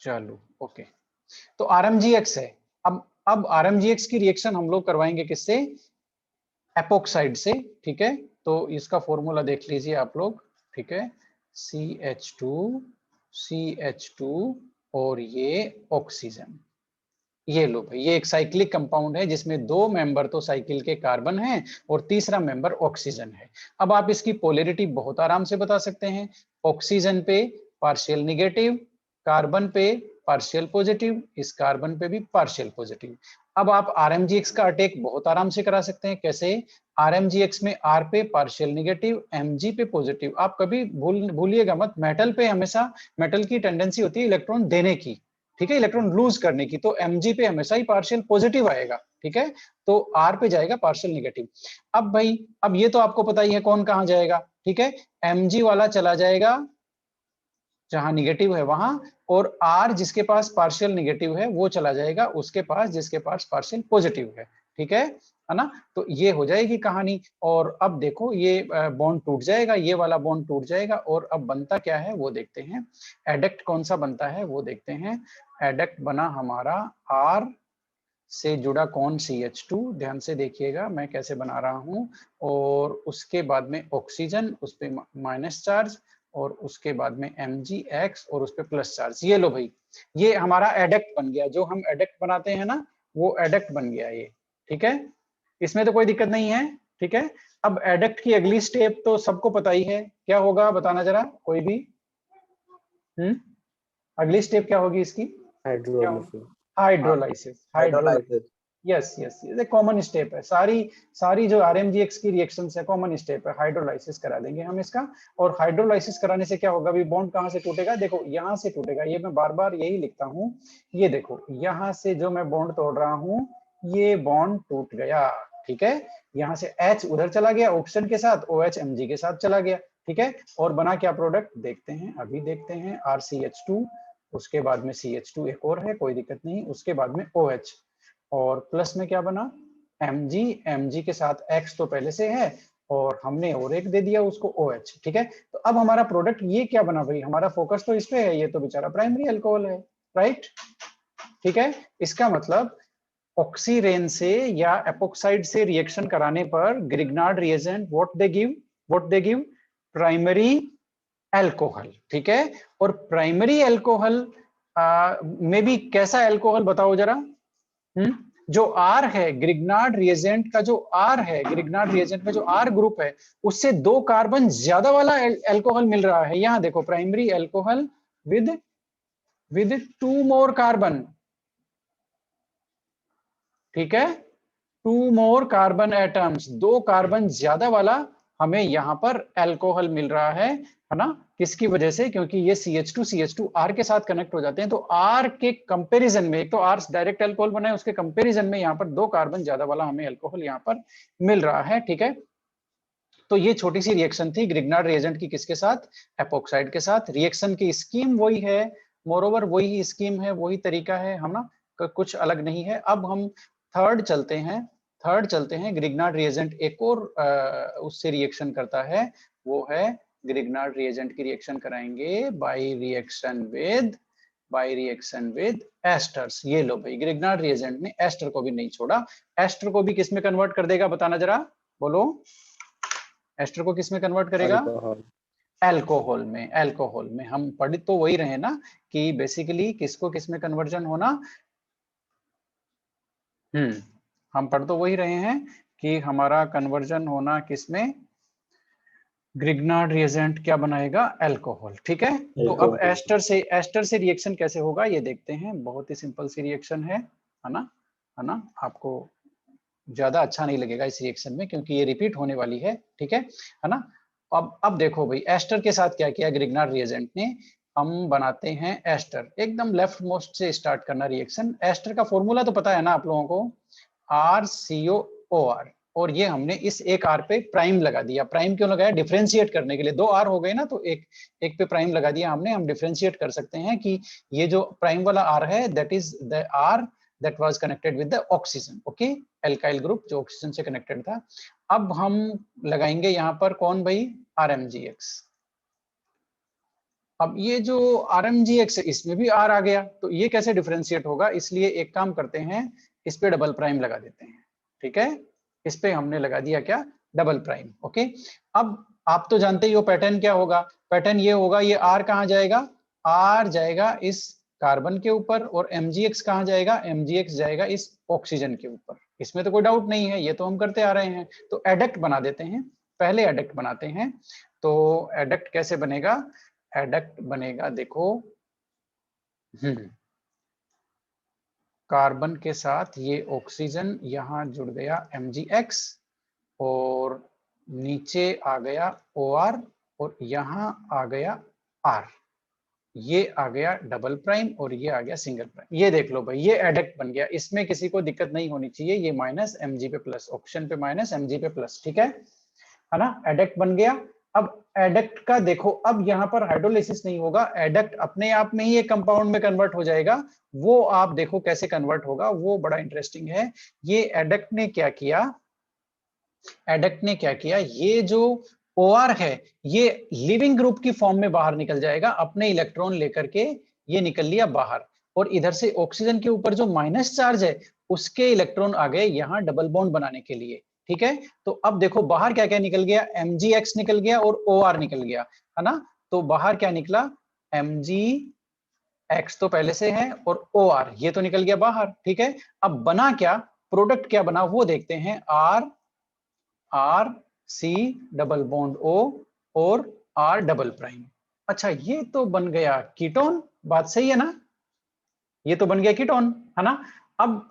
चलो ओके, तो RMGX है। अब RMGX की रिएक्शन हम लोग करवाएंगे किससे? एपोक्साइड से, ठीक है। तो इसका फॉर्मूला देख लीजिए आप लोग, ठीक है, CH2 और ये ऑक्सीजन। ये लो भाई, ये एक साइक्लिक कंपाउंड है जिसमें दो मेंबर तो साइकिल के कार्बन हैं और तीसरा मेंबर ऑक्सीजन है। अब आप इसकी पोलैरिटी बहुत आराम से बता सकते हैं। ऑक्सीजन पे पार्शियल निगेटिव, कार्बन पे पार्शियल पॉजिटिव, इस कार्बन पे भी पार्शियल पॉजिटिव। अब आप RMGX का अटैक बहुत आराम से करा सकते हैं। कैसे? RMGX में R पे पार्शियल निगेटिव, Mg पे पॉजिटिव। आप कभी भूलिएगा मत, मेटल पे हमेशा, मेटल की टेंडेंसी होती है इलेक्ट्रॉन देने की, ठीक है, इलेक्ट्रॉन लूज करने की, तो Mg पे हमेशा ही पार्शियल पॉजिटिव आएगा, ठीक है। तो R पे जाएगा पार्शियल निगेटिव। अब भाई, अब ये तो आपको पता ही है कौन कहां जाएगा, ठीक है। Mg वाला चला जाएगा जहां निगेटिव है वहां, और R जिसके पास पार्शियल निगेटिव है वो चला जाएगा उसके पास जिसके पास पार्शियल पॉजिटिव है, ठीक है ना। तो ये हो जाएगी कहानी। और अब देखो ये बॉन्ड टूट जाएगा, ये वाला बॉन्ड टूट जाएगा, और अब बनता क्या है वो देखते हैं। एडक्ट कौन सा बनता है वो देखते हैं। एडक्ट बना हमारा R से जुड़ा कौन? CH2। ध्यान से देखिएगा मैं कैसे बना रहा हूं। और उसके बाद में ऑक्सीजन, उस पे माइनस चार्ज, और उसके बाद में MgX और उस पे प्लस चार्ज। ये लो भाई, ये हमारा एडक्ट बन गया। जो हम एडक्ट बनाते हैं ना, वो एडक्ट बन गया ये, ठीक है। इसमें तो कोई दिक्कत नहीं है, ठीक है। अब एडक्ट की अगली स्टेप तो सबको पता ही है, क्या होगा बताना जरा कोई भी। अगली स्टेप क्या होगी इसकी? Hydrolysis. Hydrolysis. Hydrolysis. Yes yes, ये कॉमन स्टेप है। सारी सारी जो RMGX की रिएक्शंस है कॉमन स्टेप है। हाइड्रोलाइसिस करा देंगे हम इसका। और हाइड्रोलाइसिस कराने से क्या होगा? अभी बॉन्ड कहां से टूटेगा? देखो यहाँ से टूटेगा। ये मैं बार बार यही लिखता हूँ। ये देखो, यहाँ से जो मैं बॉन्ड तोड़ रहा हूँ, ये बॉन्ड टूट गया, ठीक है। यहाँ से H उधर चला गया ऑक्सीजन के साथ, OH Mg के साथ चला गया, ठीक है। और बना क्या प्रोडक्ट? देखते हैं, अभी देखते हैं। RCH2, उसके बाद में CH2 एक और है, कोई दिक्कत नहीं। उसके बाद में OH, और प्लस में क्या बना? Mg के साथ X तो पहले से है, और हमने और एक दे दिया उसको OH, ठीक है। तो अब हमारा प्रोडक्ट ये क्या बना भाई? हमारा फोकस तो इस पे है, ये तो बेचारा प्राइमरी अल्कोहल है, राइट, ठीक है। इसका मतलब ऑक्सीरेन से या एपोक्साइड से रिएक्शन कराने पर Grignard reagent what they give primary alcohol, ठीक है। और प्राइमरी अल्कोहल में भी कैसा अल्कोहल बताओ जरा? जो R है ग्रिग्नार्ड रिएजेंट का, जो R है ग्रिग्नार्ड रिएजेंट में जो R ग्रुप है, उससे 2 कार्बन ज्यादा वाला अल्कोहल मिल रहा है। यहां देखो, primary alcohol with 2 more carbon, ठीक है, 2 मोर कार्बन एटम्स, 2 कार्बन ज्यादा वाला हमें यहाँ पर अल्कोहल मिल रहा है ना। किसकी वजह से? क्योंकि ये CH2 R के साथ कनेक्ट हो जाते हैं, तो R के कंपैरिजन में, एक तो R डायरेक्ट अल्कोहल बना है, उसके कंपैरिजन में यहाँ पर 2 कार्बन ज्यादा वाला हमें अल्कोहल यहाँ पर मिल रहा है, ठीक है। तो ये छोटी सी रिएक्शन थी ग्रिग्नार्ड रिएजेंट की, किसके साथ? एपोक्साइड के साथ। रिएक्शन की स्कीम वही है, मोरोवर वही स्कीम है, वही तरीका है, हम ना कुछ अलग नहीं है। अब हम थर्ड चलते हैं। ग्रिग्नार्ड रिएजेंट एक और उससे रिएक्शन करता है, वो है ग्रिग्नार्ड रिएजेंट की रिएक्शन कराएंगे बाय रिएक्शन विद एस्टर्स। ये लो भाई, ग्रिग्नार्ड रिएजेंट ने एस्टर को भी नहीं छोड़ा। एस्टर को भी किस में कन्वर्ट कर देगा बताना जरा, बोलो। एस्टर को किस में कन्वर्ट करेगा? अल्कोहल में। हम पढ़ तो वही रहे ना कि बेसिकली किसको किस में कन्वर्जन होना। हम पढ़ तो वही रहे हैं कि हमारा कन्वर्जन होना किसमें? ग्रिग्नार्ड रिएजेंट क्या बनाएगा? अल्कोहल, ठीक है। तो अब एस्टर से रिएक्शन कैसे होगा ये देखते हैं। बहुत ही सिंपल सी रिएक्शन है ना, आपको ज्यादा अच्छा नहीं लगेगा इस रिएक्शन में क्योंकि ये रिपीट होने वाली है, ठीक है ना। अब देखो भाई, एस्टर के साथ क्या किया ग्रिग्नार्ड रिएजेंट ने? हम बनाते हैं एस्टर, एकदम लेफ्ट मोस्ट से स्टार्ट करना रिएक्शन। एस्टर का फॉर्मूला तो पता है ना आप लोगों को, RCOOR, और ये हमने इस एक R पे प्राइम लगा दिया। प्राइम क्यों लगाया? डिफरेंशिएट करने के लिए। 2 R हो गए ना, तो एक पे प्राइम लगा दिया हमने। हम डिफरेंशिएट कर सकते हैं कि ये जो प्राइम वाला R है, that is the R that was connected with the oxygen, okay, alkyl group जो ऑक्सीजन से कनेक्टेड था। अब हम लगाएंगे यहाँ पर कौन भाई? RMGX, अब ये जो RMGX है इसमें भी R आ गया, तो ये कैसे डिफरेंशिएट होगा, इसलिए एक काम करते हैं, इस पे डबल प्राइम लगा देते हैं। ठीक है, इस पे हमने लगा दिया क्या, डबल प्राइम। ओके, अब आप तो जानते ही हो पैटर्न क्या होगा, पैटर्न ये होगा, ये R कहाँ जाएगा, R जाएगा इस कार्बन के ऊपर, और MgX कहाँ जाएगा, MgX जाएगा इस ऑक्सीजन के ऊपर। इसमें तो कोई डाउट नहीं है, ये तो हम करते आ रहे हैं। तो एडक्ट बना देते हैं, पहले एडक्ट बनाते हैं। तो एडक्ट कैसे बनेगा, एडक्ट बनेगा, देखो कार्बन के साथ ये ऑक्सीजन यहां जुड़ गया MgX, और नीचे आ गया OR, और यहां आ गया R, ये आ गया डबल प्राइम, और ये आ गया सिंगल प्राइम। ये देख लो भाई, ये एडक्ट बन गया, इसमें किसी को दिक्कत नहीं होनी चाहिए। ये माइनस Mg पे प्लस, ऑप्शन पे माइनस Mg पे प्लस, ठीक है ना, एडक्ट बन गया। अब एडक्ट का देखो, अब यहाँ पर हाइड्रोलिसिस नहीं होगा, एडक्ट अपने आप में ही एक कंपाउंड में कन्वर्ट हो जाएगा। वो आप देखो कैसे कन्वर्ट होगा, वो बड़ा इंटरेस्टिंग है। ये एडक्ट ने क्या किया, एडक्ट ने क्या किया, ये जो OR है ये लिविंग ग्रुप की फॉर्म में बाहर निकल जाएगा, अपने इलेक्ट्रॉन लेकर के ये निकल लिया बाहर, और इधर से ऑक्सीजन के ऊपर जो माइनस चार्ज है उसके इलेक्ट्रॉन आ गए यहां डबल बॉन्ड बनाने के लिए। ठीक है, तो अब देखो बाहर क्या क्या निकल गया, MgX निकल गया और OR निकल गया, है ना। तो बाहर क्या निकला, MgX तो पहले से है, और OR ये तो निकल गया बाहर। ठीक है, अब बना क्या, प्रोडक्ट क्या बना वो देखते हैं, R C double bond O और R डबल प्राइम। अच्छा, ये तो बन गया कीटोन, बात सही है ना, ये तो बन गया कीटोन, है ना। अब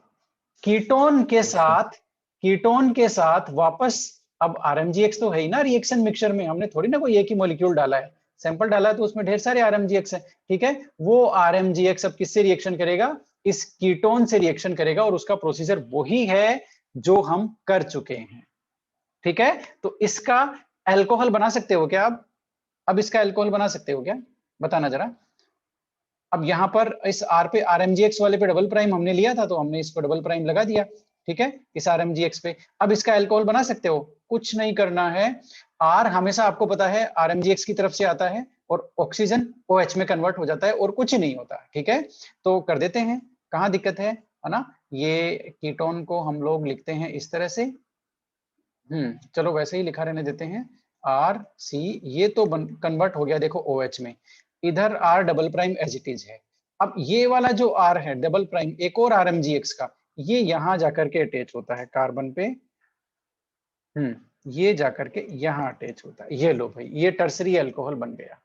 कीटोन के साथ वापस, अब RMGX तो है ही ना रिएक्शन मिक्सचर में, हमने थोड़ी ना कोई एक ही मॉलिक्यूल डाला है, सैंपल डाला है तो उसमें ढेर सारे RMGX है। ठीक है, वो RMGX अब किससे रिएक्शन करेगा, इस कीटोन से रिएक्शन करेगा, और उसका प्रोसीजर वही है जो हम कर चुके हैं। ठीक है, तो इसका अल्कोहल बना सकते हो क्या आप, अब इसका अल्कोहल बना सकते हो क्या, बताना जरा। अब यहां पर इस R पे, RMGX वाले पे डबल प्राइम हमने लिया था, तो हमने इसको डबल प्राइम लगा दिया। ठीक है, इस RMGX पे अब इसका अल्कोहल बना सकते हो, कुछ नहीं करना है। R हमेशा आपको पता है RMGX की तरफ से आता है, और ऑक्सीजन OH में कन्वर्ट हो जाता है, और कुछ ही नहीं होता। ठीक है, तो कर देते हैं, कहाँ दिक्कत है ना। ये कीटोन को हम लोग लिखते हैं इस तरह से, चलो वैसे ही लिखा रहने देते हैं, RC, ये तो कन्वर्ट हो गया देखो OH में, इधर R double prime as it is है। अब ये वाला जो R है डबल प्राइम, एक और RMGX का, ये यहां जाकर के अटैच होता है कार्बन पे, ये जाकर के यहां अटैच होता है। ये लो भाई, ये टर्सरी अल्कोहल बन गया।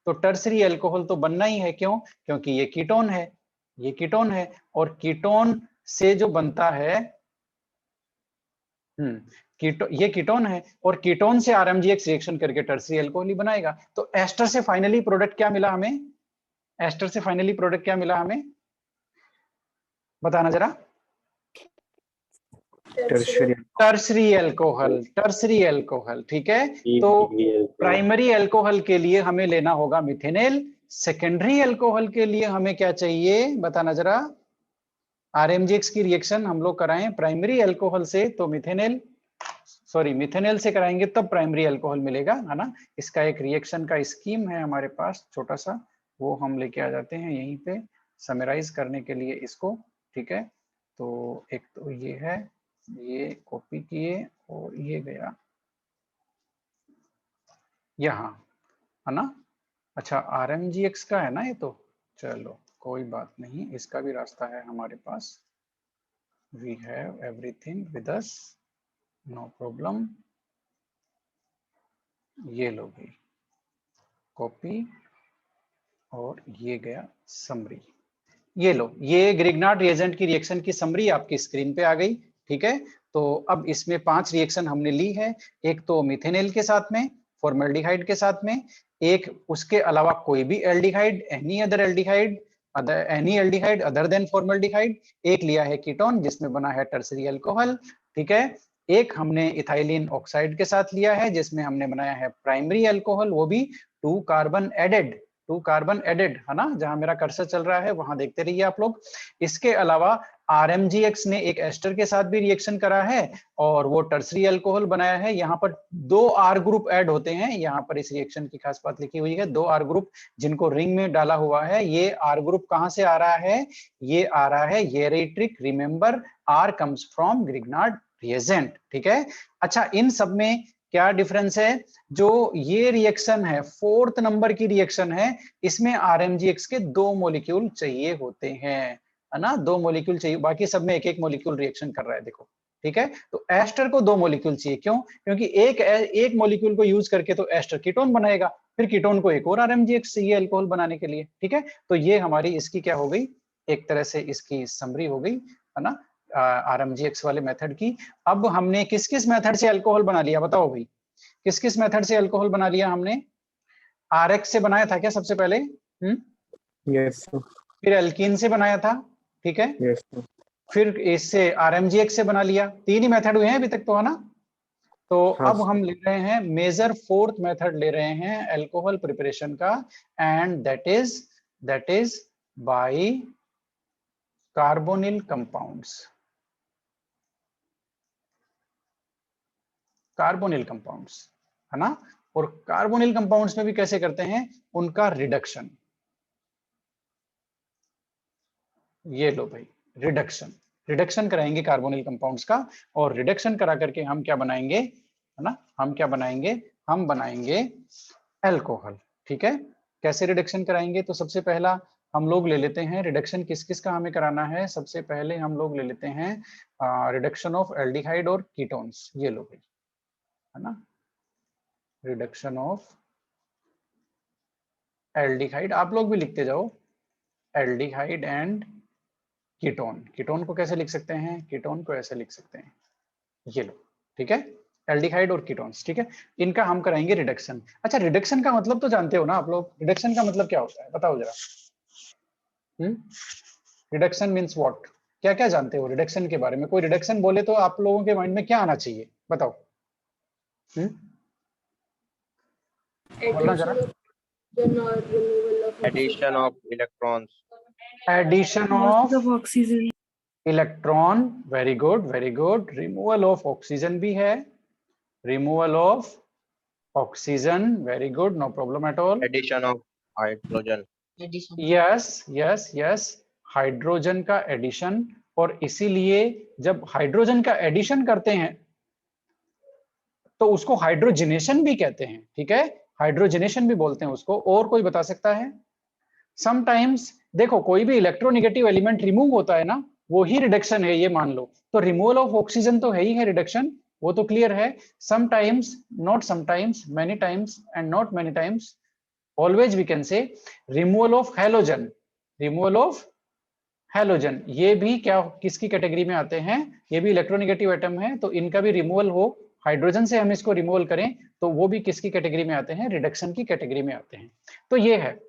तो टर्सरी अल्कोहल तो बनना ही है, क्यों, क्योंकि ये कीटोन है, ये कीटोन है, और कीटोन से जो बनता है, ये कीटोन है, और कीटोन से RMGX रिएक्शन करके टर्सरी अल्कोहल ही बनाएगा। तो एस्टर से फाइनली प्रोडक्ट क्या मिला हमें, एस्टर से फाइनली प्रोडक्ट क्या मिला हमें, बताना जरा। Tertiary alcohol, tertiary alcohol. ठीक है, तो प्राइमरी अल्कोहल के लिए हमें लेना होगा मिथेनेल, सेकेंडरी अल्कोहल के लिए हमें क्या चाहिए, बताना जरा। RMGX की रिएक्शन हम लोग कराएं प्राइमरी अल्कोहल से, तो मिथेनेल, सॉरी मिथेनेल से कराएंगे तब प्राइमरी अल्कोहल मिलेगा, है ना। इसका एक रिएक्शन का स्कीम है हमारे पास छोटा सा, वो हम लेके आ जाते हैं यहीं पे समराइज करने के लिए इसको। ठीक है, तो एक तो ये है, ये कॉपी किए, और ये गया यहाँ, है ना। अच्छा, RMGX का है ना ये, तो चलो कोई बात नहीं, इसका भी रास्ता है हमारे पास, we have everything with us, no problem. ये लो भाई कॉपी, और ये गया समरी, ये लो, ये ग्रिग्नार्ड रिएजेंट की रिएक्शन की समरी आपकी स्क्रीन पे आ गई। ठीक है, तो अब इसमें 5 रिएक्शन हमने ली है, एक तो मिथेनेल के साथ में, फॉर्मल्डिहाइड के साथ में, एक उसके अलावा कोई भी aldehyde, any other aldehyde, any aldehyde other than formaldehyde, एक लिया है कीटोन जिसमें बना है टर्सरी अल्कोहल। ठीक है, एक हमने इथाइलिन ऑक्साइड के साथ लिया है जिसमें हमने बनाया है प्राइमरी अल्कोहल, वो भी 2 कार्बन एडेड, 2 कार्बन एडेड, है ना, जहां मेरा कर्सर चल रहा है वहां देखते रहिए आप लोग। इसके अलावा RMGX ने एक एस्टर के साथ भी रिएक्शन करा है और वो टर्सरी अल्कोहल बनाया है। यहाँ पर 2 R ग्रुप ऐड होते हैं। यहाँ पर इस रिएक्शन की खास बात लिखी हुई है, 2 R ग्रुप जिनको रिंग में डाला हुआ है। ये R ग्रुप कहाँ से आ रहा है? ये आ रहा है येरेट्रिक। Remember R comes from Grignard reagent, ठीक है। अच्छा, इन सब में क्या डिफरेंस है? जो ये रिएक्शन है 4th नंबर की रिएक्शन है, इसमें RMGX के 2 मॉलिक्यूल चाहिए होते हैं, है ना, 2 मॉलिक्यूल चाहिए, बाकी सब में एक एक मॉलिक्यूल रिएक्शन कर रहा है, देखो, ठीक है। तो एस्टर को 2 मॉलिक्यूल चाहिए, क्यों? क्योंकि एक मॉलिक्यूल को यूज करके तो एस्टर कीटोन बनाएगा, फिर कीटोन को एक और RMGX चाहिए अल्कोहल बनाने के लिए, ठीक है। तो ये हमारी इसकी क्या हो गई, एक तरह से इसकी समरी हो गई, है ना, RMGX वाले मेथड की। अब हमने किस किस मेथड से अल्कोहल बना लिया, बताओ भाई, किस किस मेथड से अल्कोहल बना लिया हमने? RX से बनाया था क्या सबसे पहले? यस फिर एल्कीन से बनाया था, ठीक है। यस फिर इससे RMGX से बना लिया। 3 ही मेथड हुए हैं अभी तक तो, है ना। तो हाँ, अब हम ले रहे हैं मेजर 4th मेथड ले रहे हैं अल्कोहल प्रिपरेशन का, and that is by carbonyl compounds. Carbonyl compounds, है ना। और कार्बोनिल कंपाउंड्स में भी कैसे करते हैं? उनका रिडक्शन। ये लो भाई, रिडक्शन कराएंगे कार्बोनिल कंपाउंड्स का, और रिडक्शन करा करके हम क्या बनाएंगे, है ना, हम क्या बनाएंगे, हम बनाएंगे अल्कोहल, ठीक है। कैसे रिडक्शन कराएंगे? तो सबसे पहला हम लोग ले लेते हैं रिडक्शन किस किस का हमें कराना है। सबसे पहले हम लोग ले लेते हैं रिडक्शन ऑफ एल्डिहाइड और कीटोन्स। ये लो भाई, है ना, रिडक्शन ऑफ एल्डिहाइड, आप लोग भी लिखते जाओ, एल्डिहाइड एंड कीटोन। कीटोन को कैसे लिख सकते हैं? कीटोन को ऐसे लिख सकते हैं, ये लो, ठीक है, एल्डिहाइड और कीटोन्स, ठीक है। इनका हम कराएंगे रिडक्शन। अच्छा, रिडक्शन का मतलब तो जानते हो ना आप लोग, रिडक्शन का मतलब क्या होता है, बताओ जरा। Reduction means what? क्या क्या जानते हो रिडक्शन के बारे में? कोई रिडक्शन बोले तो आप लोगों के माइंड में क्या आना चाहिए, बताओ। बोलना जरा। Addition of electrons. Addition of oxygen, electron, very good very good. Removal of oxygen भी है, removal of oxygen, very good, no problem at all. Addition of hydrogen. Yes yes yes, hydrogen का एडिशन। और इसीलिए जब hydrogen का addition करते हैं तो उसको हाइड्रोजनेशन भी कहते हैं, ठीक है, हाइड्रोजनेशन भी बोलते हैं उसको। और कोई बता सकता है? समटाइम्स देखो, कोई भी इलेक्ट्रोनेगेटिव एलिमेंट रिमूव होता है ना, वो ही रिडक्शन है, ये मान लो। तो रिमूवल ऑफ ऑक्सीजन तो है ही है रिडक्शन, वो तो क्लियर है। Sometimes, not sometimes, many times and not many times, always we can say removal of halogen. Removal of halogen, ये भी क्या, किसकी कैटेगरी में आते हैं? ये भी इलेक्ट्रोनेगेटिव एटम है, तो इनका भी रिमूवल हो, हाइड्रोजन से हम इसको रिमूवल करें तो वो भी किसकी कैटेगरी में आते हैं? रिडक्शन की कैटेगरी में आते हैं। तो ये है।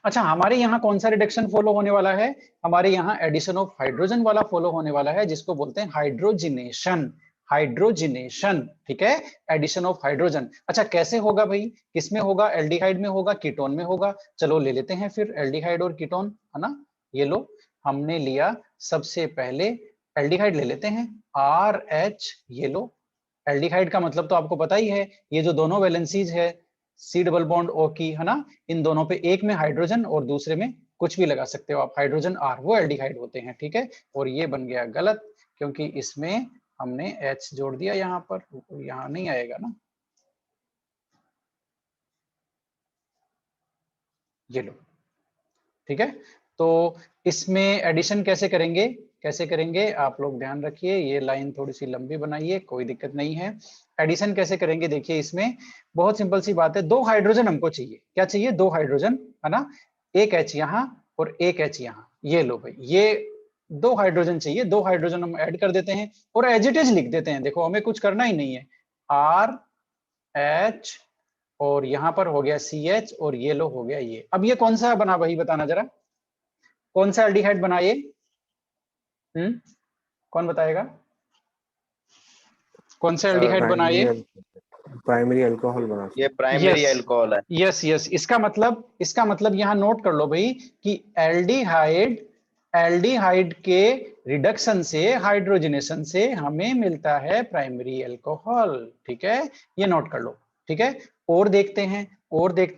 अच्छा, हमारे यहाँ कौन सा रिडक्शन फॉलो होने वाला है? हमारे यहाँ एडिशन ऑफ हाइड्रोजन वाला फॉलो होने वाला है, जिसको बोलते हैं हाइड्रोजिनेशन। हाइड्रोजिनेशन, ठीक है, एडिशन ऑफ हाइड्रोजन। अच्छा, कैसे होगा भाई, किसमें होगा? एल्डिहाइड में होगा, कीटोन में होगा। चलो ले लेते हैं फिर एल्डिहाइड और कीटोन, है ना। ये लो, हमने लिया सबसे पहले एल्डिहाइड ले लेते हैं, RH। ये लो, एल्डिहाइड का मतलब तो आपको पता ही है, ये जो दोनों वैलेंसीज है C डबल बॉन्ड O की, है ना, इन दोनों पे एक में हाइड्रोजन और दूसरे में कुछ भी लगा सकते हो आप, हाइड्रोजन R, वो एल्डिहाइड होते हैं, ठीक है। और ये बन गया गलत, क्योंकि इसमें हमने H जोड़ दिया, यहाँ पर, यहाँ नहीं आएगा ना। ये लो, ठीक है। तो इसमें एडिशन कैसे करेंगे, कैसे करेंगे आप लोग ध्यान रखिए, ये लाइन थोड़ी सी लंबी बनाइए, कोई दिक्कत नहीं है। एडिशन कैसे करेंगे, देखिए इसमें बहुत सिंपल सी बात है, 2 हाइड्रोजन हमको चाहिए। क्या चाहिए? 2 हाइड्रोजन, है ना, एक H यहाँ और एक H यहाँ। ये लो भाई, ये 2 हाइड्रोजन चाहिए, 2 हाइड्रोजन हम ऐड कर देते हैं और एज इट इज लिख देते हैं। देखो, हमें कुछ करना ही नहीं है, RH और यहाँ पर हो गया CH और ये लो हो गया ये। अब ये कौन सा बना भाई, बताना जरा, कौन सा एल्डिहाइड बना ये? कौन बताएगा? कौन सा एल्डिहाइड बना ये? प्राइमरी अल्कोहल बना। ये प्राइमरी अल्कोहल है। यस यस, इसका मतलब यहाँ नोट कर लो भाई कि एल्डिहाइड एल्डिहाइड के रिडक्शन से, हाइड्रोजनेशन से हमें मिलता है प्राइमरी अल्कोहल। ठीक है, ये नोट कर लो। ठीक है, और देखते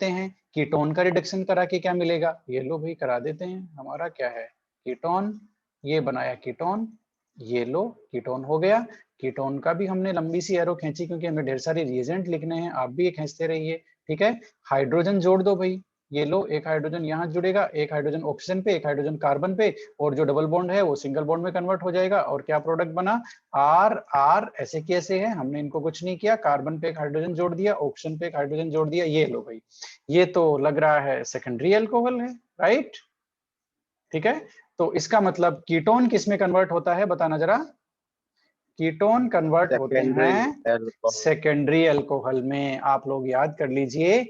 हैं कीटोन का रिडक्शन करा के क्या मिलेगा। ये लो भाई करा देते हैं। हमारा क्या है, कीटोन, ये बनाया कीटोन, ये लो कीटोन हो गया। कीटोन का भी हमने लंबी सी एरो खींची क्योंकि हमें ढेर सारे रिएजेंट लिखने हैं, आप भी ये खींचते रहिए। ठीक है, हाइड्रोजन जोड़ दो भाई, ये लो एक हाइड्रोजन यहाँ जुड़ेगा, एक हाइड्रोजन ऑक्सीजन पे, एक हाइड्रोजन कार्बन पे, और जो डबल बॉन्ड है वो सिंगल बॉन्ड में कन्वर्ट हो जाएगा। और क्या प्रोडक्ट बना, आर आर, ऐसे कैसे है, हमने इनको कुछ नहीं किया, कार्बन पे एक हाइड्रोजन जोड़ दिया, ऑक्सीजन पे एक हाइड्रोजन जोड़ दिया, ये लो भाई, ये तो लग रहा है सेकेंडरी अल्कोहल है, राइट। ठीक है, तो इसका मतलब कीटोन किस में कन्वर्ट होता है, बताना जरा। कीटोन कन्वर्ट होते हैं सेकेंडरी अल्कोहल में। आप लोग याद कर लीजिए,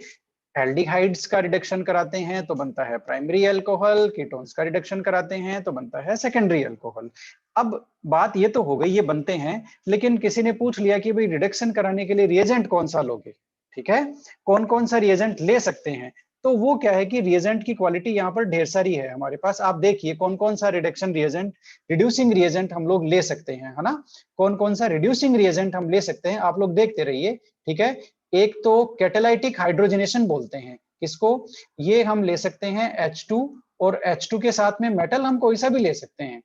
एल्डिहाइड्स का रिडक्शन कराते हैं तो बनता है प्राइमरी अल्कोहल, कीटोन्स का रिडक्शन कराते हैं तो बनता है सेकेंडरी अल्कोहल। अब बात ये तो हो गई, ये बनते हैं, लेकिन किसी ने पूछ लिया कि भाई रिडक्शन कराने के लिए रिएजेंट कौन सा लोगे। ठीक है, कौन कौन सा रिएजेंट ले सकते हैं, तो वो क्या है कि रिएजेंट की क्वालिटी यहाँ पर ढेर सारी है हमारे पास। आप देखिए कौन कौन सा रिडक्शन रिएजेंट, रिड्यूसिंग रिएजेंट हम लोग ले सकते हैं, है ना। कौन कौन सा रिड्यूसिंग रिएजेंट हम ले सकते हैं, आप लोग देखते रहिए। ठीक है, एक तो कैटालाइटिक हाइड्रोजनेशन बोलते हैं किसको, ये हम ले सकते हैं H2, और H2 के साथ में मेटल हम कोई सा भी ले सकते हैं,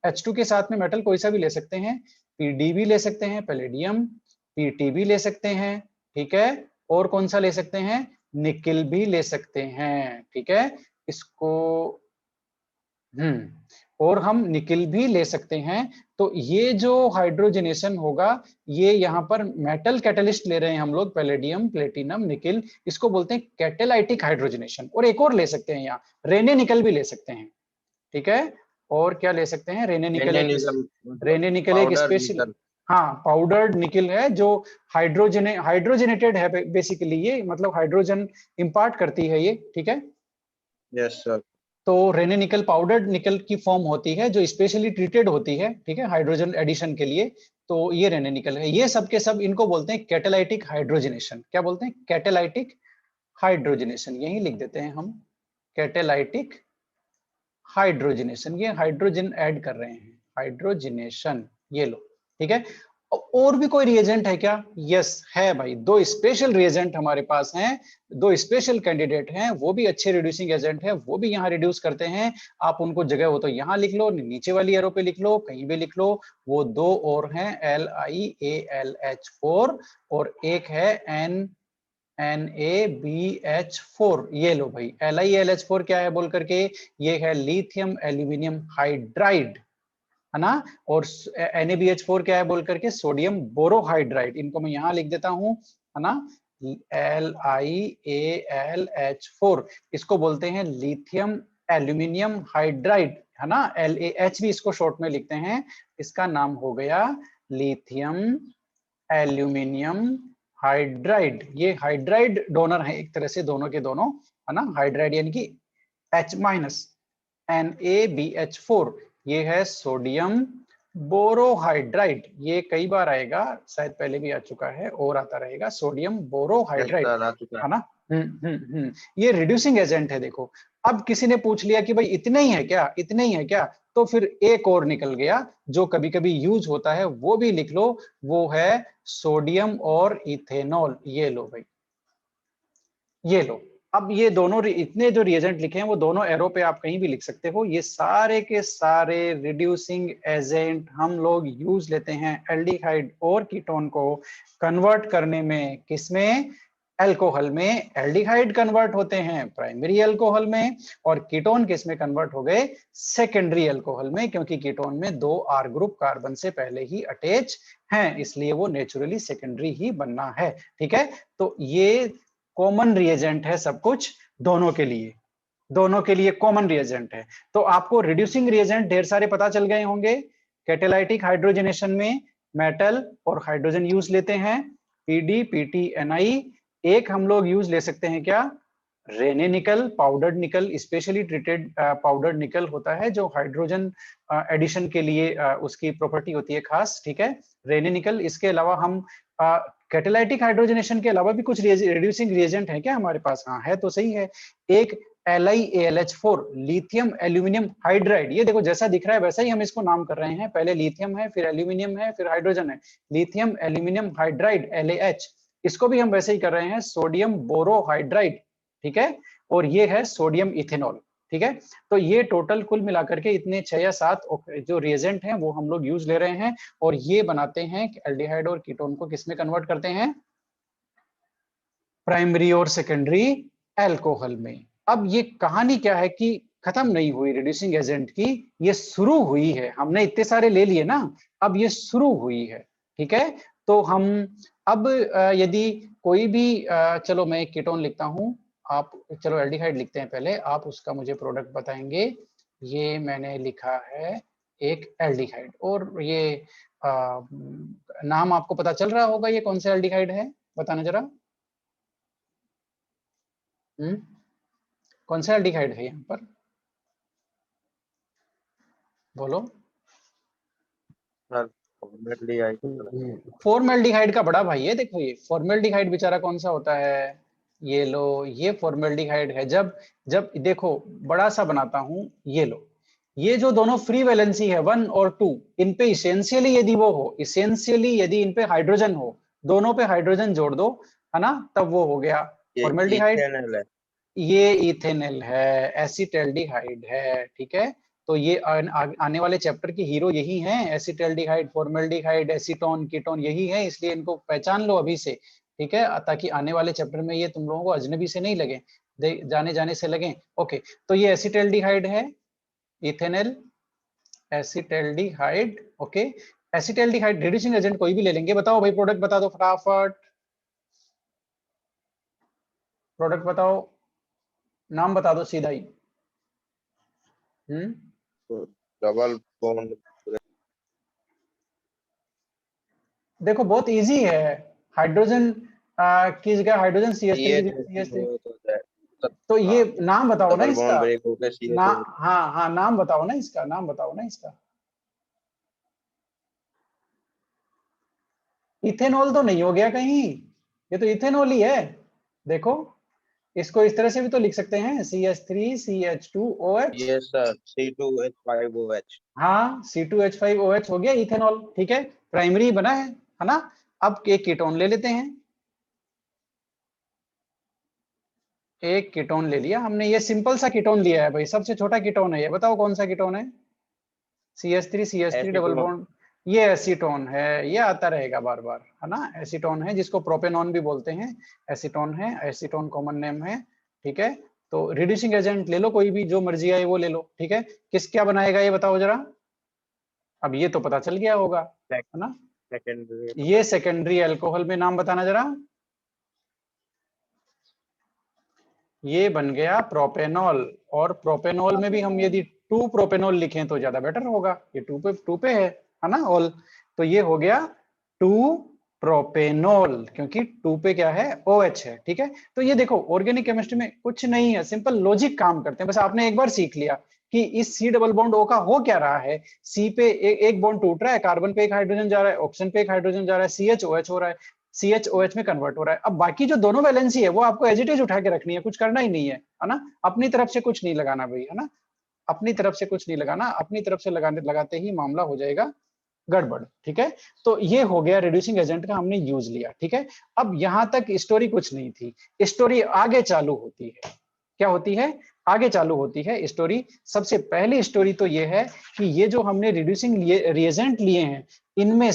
H2 के साथ में मेटल कोई सा भी ले सकते हैं, PD भी ले सकते हैं, पैलेडियम, PT भी ले सकते हैं। ठीक है, और कौन सा ले सकते हैं, निकिल भी ले सकते हैं। ठीक है, इसको और हम निकिल भी ले सकते हैं। तो ये जो हाइड्रोजनेशन होगा, ये यहाँ पर मेटल कैटलिस्ट ले रहे हैं हम लोग, पैलेडियम, प्लेटिनम, निकिल, इसको बोलते हैं कैटेलाइटिक हाइड्रोजनेशन। और एक और ले सकते हैं यहाँ, रेने निकल भी ले सकते हैं। ठीक है, और क्या ले सकते हैं, रेने निकल एक स्पेशल, हाँ पाउडर्ड निकिल है जो हाइड्रोजनेटेड है बेसिकली, ये मतलब हाइड्रोजन इंपार्ट करती है ये। ठीक है, यस सर। तो रेने निकल पाउडर्ड निकल की फॉर्म होती है जो स्पेशली ट्रीटेड होती है। ठीक है, हाइड्रोजन एडिशन के लिए, तो ये रेने निकल है। ये सब के सब इनको बोलते हैं कैटेलाइटिक हाइड्रोजनेशन। क्या बोलते हैं, कैटेलाइटिक हाइड्रोजनेशन, यही लिख देते हैं हम, कैटेलाइटिक हाइड्रोजनेशन। ये हाइड्रोजन ऐड कर रहे हैं, हाइड्रोजनेशन, ये लो। ठीक है, और भी कोई रिएजेंट है क्या, यस है भाई, दो स्पेशल रिएजेंट हमारे पास हैं, दो स्पेशल कैंडिडेट हैं, वो भी अच्छे रिड्यूसिंग एजेंट है, वो भी यहाँ रिड्यूस करते हैं। आप उनको जगह हो तो यहाँ लिख लो, नीचे वाली एरो पे लिख लो, कहीं भी लिख लो। वो दो और हैं, LiAlH4, और एक है NaBH4। ये लो भाई, LiAlH4 क्या है बोल करके, ये है लिथियम एल्यूमिनियम हाइड्राइड, है ना। और NaBH4 क्या है बोल करके, सोडियम बोरोहाइड्राइड। इनको मैं यहाँ लिख देता हूँ, है ना, LiAlH4, इसको बोलते हैं लिथियम एल्यूमिनियम हाइड्राइड, है ना। LaH भी इसको शॉर्ट में लिखते हैं, इसका नाम हो गया लिथियम एल्यूमिनियम हाइड्राइड। ये हाइड्राइड डोनर है एक तरह से, दोनों के दोनों, है ना। हाइड्राइड यानी कि H-, NaBH4, ये है सोडियम बोरोहाइड्राइड। ये कई बार आएगा, शायद पहले भी आ चुका है और आता रहेगा, सोडियम बोरोहाइड्राइड, है ना। ये रिड्यूसिंग एजेंट है। देखो, अब किसी ने पूछ लिया कि भाई इतने ही है क्या, इतने ही है क्या, तो फिर एक और निकल गया जो कभी कभी यूज होता है, वो भी लिख लो, वो है सोडियम और इथेनॉल। ये लो भाई, ये लो। अब ये दोनों इतने जो रिएजेंट लिखे हैं वो दोनों एरो पे आप कहीं भी लिख सकते हो। ये सारे के सारे रिड्यूसिंग एजेंट हम लोग यूज लेते हैं एल्डिहाइड और कीटोन को कन्वर्ट करने में। किसमें, अल्कोहल में। एल्डिहाइड कन्वर्ट होते हैं प्राइमरी अल्कोहल में, और कीटोन किस में कन्वर्ट हो गए, सेकेंडरी अल्कोहल में, क्योंकि कीटोन में 2 R ग्रुप कार्बन से पहले ही अटैच हैं, इसलिए वो नेचुरली सेकेंडरी ही बनना है। ठीक है, तो ये कॉमन रिएजेंट है सब कुछ, दोनों के लिए कॉमन रिएजेंट है। तो आपको रिड्यूसिंग रिएजेंट ढेर सारे पता चल गए होंगे। कैटेलाइटिक हाइड्रोजनेशन में मेटल और हाइड्रोजन यूज लेते हैं, PD, PT, Ni। एक हम लोग यूज ले सकते हैं क्या, रेने निकल, पाउडर्ड निकल, स्पेशली ट्रीटेड पाउडर्ड निकल होता है जो हाइड्रोजन एडिशन के लिए उसकी प्रॉपर्टी होती है खास। ठीक है, रेने निकल। इसके अलावा हम कैटेलाइटिक हाइड्रोजनेशन के अलावा भी कुछ रिड्यूसिंग रिएजेंट है क्या हमारे पास, हाँ है तो सही है। एक LiAlH4 लिथियम एल्यूमिनियम हाइड्राइड। ये देखो जैसा दिख रहा है वैसा ही हम इसको नाम कर रहे हैं, पहले लिथियम है, फिर एल्यूमिनियम है, फिर हाइड्रोजन है, लिथियम एल्यूमिनियम हाइड्राइड LaH। इसको भी हम वैसे ही कर रहे हैं, सोडियम बोरोहाइड्राइड, ठीक है, और ये है सोडियम इथेनॉल, ठीक है। तो ये टोटल कुल मिलाकर के इतने 6 या 7 जो रिएजेंट हैं वो हम लोग यूज ले रहे हैं, और ये बनाते हैं एल्डिहाइड और कीटोन को किसमें कन्वर्ट करते हैं, प्राइमरी और सेकेंडरी एल्कोहल में। अब ये कहानी क्या है कि खत्म नहीं हुई रिड्यूसिंग एजेंट की, ये शुरू हुई है। हमने इतने सारे ले लिए ना, अब ये शुरू हुई है, ठीक है। तो हम अब यदि कोई भी चलो मैं एक कीटोन लिखता हूं, आप चलो एल्डिहाइड लिखते हैं पहले, आप उसका मुझे प्रोडक्ट बताएंगे। ये मैंने लिखा है एक एल्डिहाइड, और ये नाम आपको पता चल रहा होगा ये कौन सा एल्डिहाइड है, बताना जरा। कौन सा एल्डिहाइड है यहाँ पर, बोलो। फॉर्मेल्डिहाइड का बड़ा भाई है, देखो ये फॉर्मेल्डिहाइड बेचारा कौन सा होता है, ये लो, ये फॉर्मेल्डिहाइड है। जब जब देखो बड़ा सा बनाता हूं, ये लो, ये जो दोनों फ्री वैलेंसी है 1 और 2, इन पे इसेंशियली यदि वो हो, इसेंशियली यदि इन पे हाइड्रोजन हो, दोनों पे हाइड्रोजन जोड़ दो, है ना, तब वो हो गया फॉर्मेल्डिहाइड। ये इथेनॉल है, एसिटाल्डिहाइड है, ठीक है। तो ये आने वाले चैप्टर की हीरो यही हैं, एसिटाल्डिहाइड, फॉर्मेल्डिहाइड, एसीटोन, कीटोन, यही है, इसलिए इनको पहचान लो अभी से, ठीक है, ताकि आने वाले चैप्टर में ये तुम लोगों को अजनबी से नहीं लगे, जाने जाने से लगे। ओके, तो ये एसिटाल्डिहाइड है, ethanol, acetaldehyde, okay. Acetaldehyde reducing agent कोई भी ले लेंगे, बताओ भाई प्रोडक्ट बता दो फटाफट, प्रोडक्ट बताओ, नाम बता दो सीधा ही। डबल बॉन्ड, देखो बहुत इजी है, हाइड्रोजन की जगह हाइड्रोजन CH3 की जगह CH3, तो ये नाम बताओ ना इसका, ना, हाँ हाँ नाम बताओ ना इसका, नाम बताओ ना इसका। इथेनॉल तो नहीं हो गया कहीं, ये तो इथेनॉल ही है, देखो इसको इस तरह से भी तो लिख सकते हैं, CH3CH2OH। Yes sir, C2H5OH। हाँ, C2H5OH हो गया इथेनॉल, ठीक है, प्राइमरी बना है ना। अब एक कीटोन ले लेते हैं, एक कीटोन ले लिया हमने, ये सिंपल सा कीटोन लिया है भाई, सबसे छोटा कीटोन है ये, बताओ कौन सा कीटोन है, CH3 डबल बॉन्ड, ये एसीटोन है, ये आता रहेगा बार बार, है ना, एसीटोन है, जिसको प्रोपेनॉन भी बोलते हैं, एसीटोन है, एसीटोन कॉमन नेम है, ठीक है। तो रिड्यूसिंग एजेंट ले लो कोई भी, जो मर्जी आए वो ले लो, ठीक है। किस क्या बनाएगा ये बताओ जरा, अब ये तो पता चल गया होगा, है ना, ये सेकेंडरी अल्कोहल में नाम बताना जरा, ये बन गया प्रोपेनॉल, और प्रोपेनॉल में भी हम यदि 2 प्रोपेनॉल लिखें तो ज्यादा बेटर होगा, ये 2 पे है ना ऑल, तो ये हो गया 2 प्रोपेनॉल, क्योंकि 2 पे क्या है, OH है, ठीक है। तो ये देखो ऑर्गेनिक केमिस्ट्री में कुछ नहीं है, सिंपल लॉजिक काम करते हैं, बस आपने एक बार सीख लिया कि इस C डबल बॉन्ड O का हो क्या रहा है, C पे एक बॉन्ड टूट रहा है, कार्बन पे एक हाइड्रोजन जा रहा है, ऑक्सीजन पे एक हाइड्रोजन जा रहा है, CHOH हो रहा है, CHOH में कन्वर्ट हो रहा है। अब बाकी जो दोनों वैलेंसी है वो आपको एज इट इज उठा के रखनी है, कुछ करना ही नहीं है ना, अपनी तरफ से कुछ नहीं लगाना भाई, है ना, अपनी तरफ से कुछ नहीं लगाना, अपनी तरफ से लगाते ही मामला हो जाएगा गड़बड़, ठीक है। तो ये हो गया रिड्यूसिंग एजेंट का हमने यूज लिया, ठीक है। अब यहां तक स्टोरी कुछ नहीं थी, स्टोरी आगे चालू होती है, क्या होती है, आगे चालू होती है स्टोरी। सबसे पहली स्टोरी तो ये है कि ये जो हमने रिड्यूसिंग रिएजेंट लिए हैं, इनमें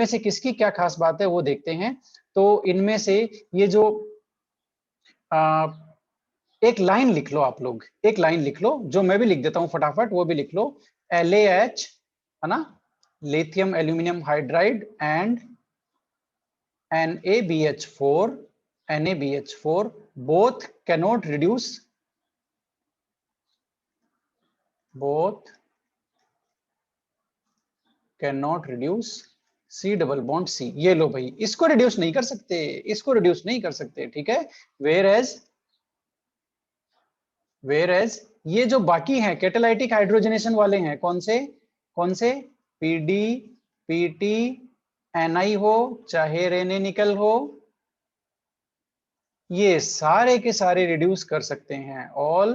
से किसकी क्या खास बात है वो देखते हैं। तो इनमें से ये जो एक लाइन लिख लो आप लोग, एक लाइन लिख लो, जो मैं भी लिख देता हूं फटाफट, वो भी लिख लो, LaH, है ना, lithium aluminium hydride and NaBH4 both cannot reduce, C double bond C। ये लो भाई, इसको रिड्यूस नहीं कर सकते, इसको रिड्यूस नहीं कर सकते, ठीक है। वेयर एज ये जो बाकी हैं कैटालाइटिक हाइड्रोजनेशन वाले हैं, कौन से PD, PT, Ni हो चाहे रेने निकल हो, ये सारे के सारे रिड्यूस कर सकते हैं, all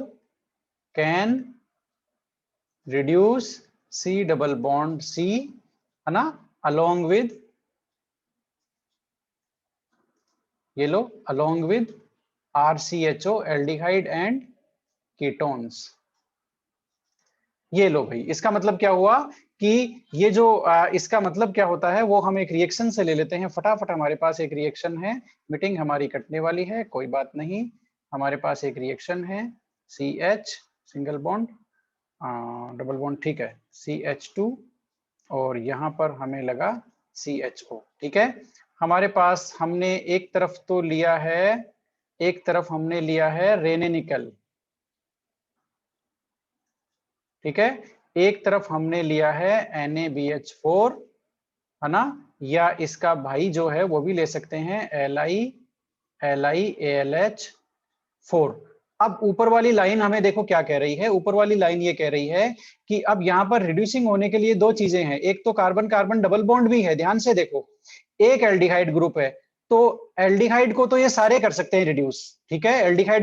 can reduce C double bond C, है ना, अलोंग विद, ये लो, along with RCHO aldehyde and ketones. ये लो भाई, इसका मतलब क्या हुआ कि ये जो इसका मतलब क्या होता है वो हम एक रिएक्शन से ले लेते हैं फटाफट। हमारे पास एक रिएक्शन है, मीटिंग हमारी कटने वाली है, कोई बात नहीं। हमारे पास एक रिएक्शन है CH single bond double bond, ठीक है, CH2 और यहाँ पर हमें लगा CHO, ठीक है। हमारे पास हमने एक तरफ तो लिया है, एक तरफ हमने लिया है रेने निकल, ठीक है, एक तरफ हमने लिया है NaBH4, है ना, या इसका भाई जो है वो भी ले सकते हैं LiAlH4। अब ऊपर वाली लाइन हमें देखो क्या कह रही है, ऊपर वाली लाइन ये कह रही है कि अब यहाँ पर रिड्यूसिंग होने के लिए दो चीजें हैं, एक तो कार्बन कार्बन डबल बॉन्ड भी है, ध्यान से देखो, एक एल्डिहाइड ग्रुप है, तो एल्डिहाइड को तो ये सारे कर सकते हैं रिड्यूस, ठीक है, एल्डिहाइड